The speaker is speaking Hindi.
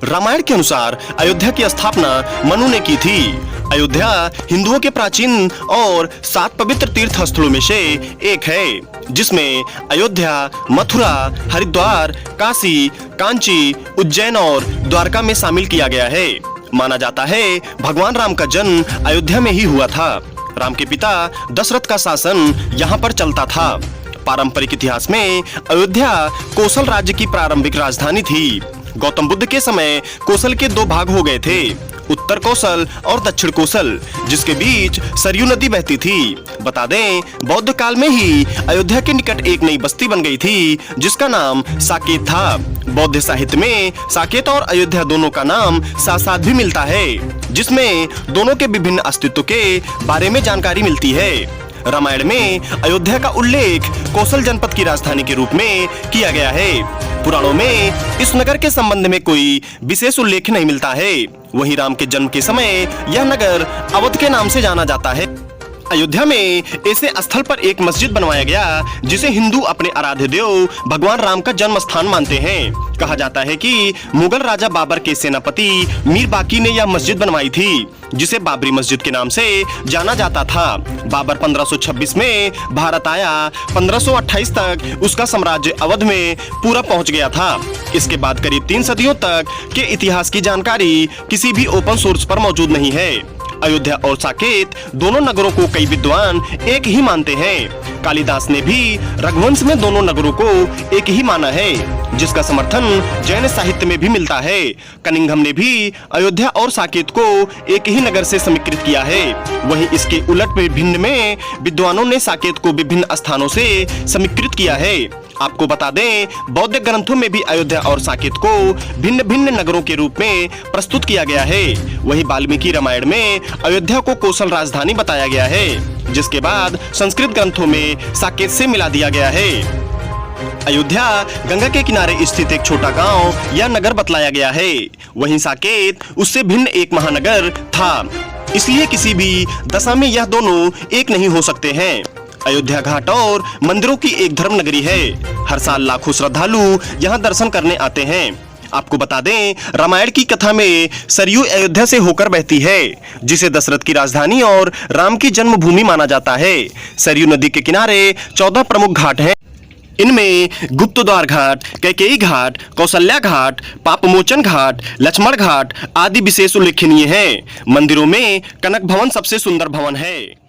रामायण के अनुसार अयोध्या की स्थापना मनु ने की थी। अयोध्या हिंदुओं के प्राचीन और 7 पवित्र तीर्थ स्थलों में से एक है, जिसमें अयोध्या, मथुरा, हरिद्वार, काशी, कांची, उज्जैन और द्वारका में शामिल किया गया है। माना जाता है भगवान राम का जन्म अयोध्या में ही हुआ था। राम के पिता दशरथ का शासन यहाँ पर चलता था। पारंपरिक इतिहास में अयोध्या कोसल राज्य की प्रारंभिक राजधानी थी। गौतम बुद्ध के समय कोसल के 2 भाग हो गए थे, उत्तर कोसल और दक्षिण कोसल, जिसके बीच सरयू नदी बहती थी। बता दें, बौद्ध काल में ही अयोध्या के निकट एक नई बस्ती बन गई थी, जिसका नाम साकेत था। बौद्ध साहित्य में साकेत और अयोध्या दोनों का नाम साथ साथ भी मिलता है, जिसमें दोनों के विभिन्न अस्तित्व के बारे में जानकारी मिलती है। रामायण में अयोध्या का उल्लेख कोसल जनपद की राजधानी के रूप में किया गया है। पुराणों में इस नगर के संबंध में कोई विशेष उल्लेख नहीं मिलता है। वहीं राम के जन्म के समय यह नगर अवध के नाम से जाना जाता है। अयोध्या में ऐसे स्थल पर एक मस्जिद बनवाया गया, जिसे हिंदू अपने आराध्य देव भगवान राम का जन्म स्थान मानते हैं। कहा जाता है कि मुगल राजा बाबर के सेनापति मीर बाकी ने यह मस्जिद बनवाई थी, जिसे बाबरी मस्जिद के नाम से जाना जाता था। बाबर 1526 में भारत आया। 1528 तक उसका साम्राज्य अवध में पूरा पहुंच गया था। इसके बाद करीब 3 सदियों तक के इतिहास की जानकारी किसी भी ओपन सोर्स पर मौजूद नहीं है। अयोध्या और साकेत दोनों नगरों को कई विद्वान एक ही मानते हैं। कालिदास ने भी रघुवंश में दोनों नगरों को एक ही माना है, जिसका समर्थन जैन साहित्य में भी मिलता है। कनिंघम ने भी अयोध्या और साकेत को एक ही नगर से समीकृत किया है। वहीं इसके उलट विभिन्न में विद्वानों ने साकेत को विभिन्न स्थानों से समीकृत किया है। आपको बता दें, बौद्ध ग्रंथों में भी अयोध्या और साकेत को भिन्न भिन्न नगरों के रूप में प्रस्तुत किया गया है। वहीं वाल्मीकि रामायण में अयोध्या को कोसल राजधानी बताया गया है, जिसके बाद संस्कृत ग्रंथों में साकेत से मिला दिया गया है। अयोध्या गंगा के किनारे स्थित एक छोटा गांव या नगर बतलाया गया है। वहीं साकेत उससे भिन्न एक महानगर था, इसलिए किसी भी दशा में यह दोनों एक नहीं हो सकते हैं। अयोध्या घाट और मंदिरों की एक धर्म नगरी है। हर साल लाखों श्रद्धालु यहाँ दर्शन करने आते हैं। आपको बता दें, रामायण की कथा में सरयू अयोध्या से होकर बहती है, जिसे दशरथ की राजधानी और राम की जन्मभूमि माना जाता है। सरयू नदी के किनारे 14 प्रमुख घाट हैं। इनमें गुप्तद्वार घाट, कैकेयी घाट, कौशल्या घाट, पापमोचन घाट, लक्ष्मण घाट आदि विशेष उल्लेखनीय हैं। मंदिरों में कनक भवन सबसे सुंदर भवन है।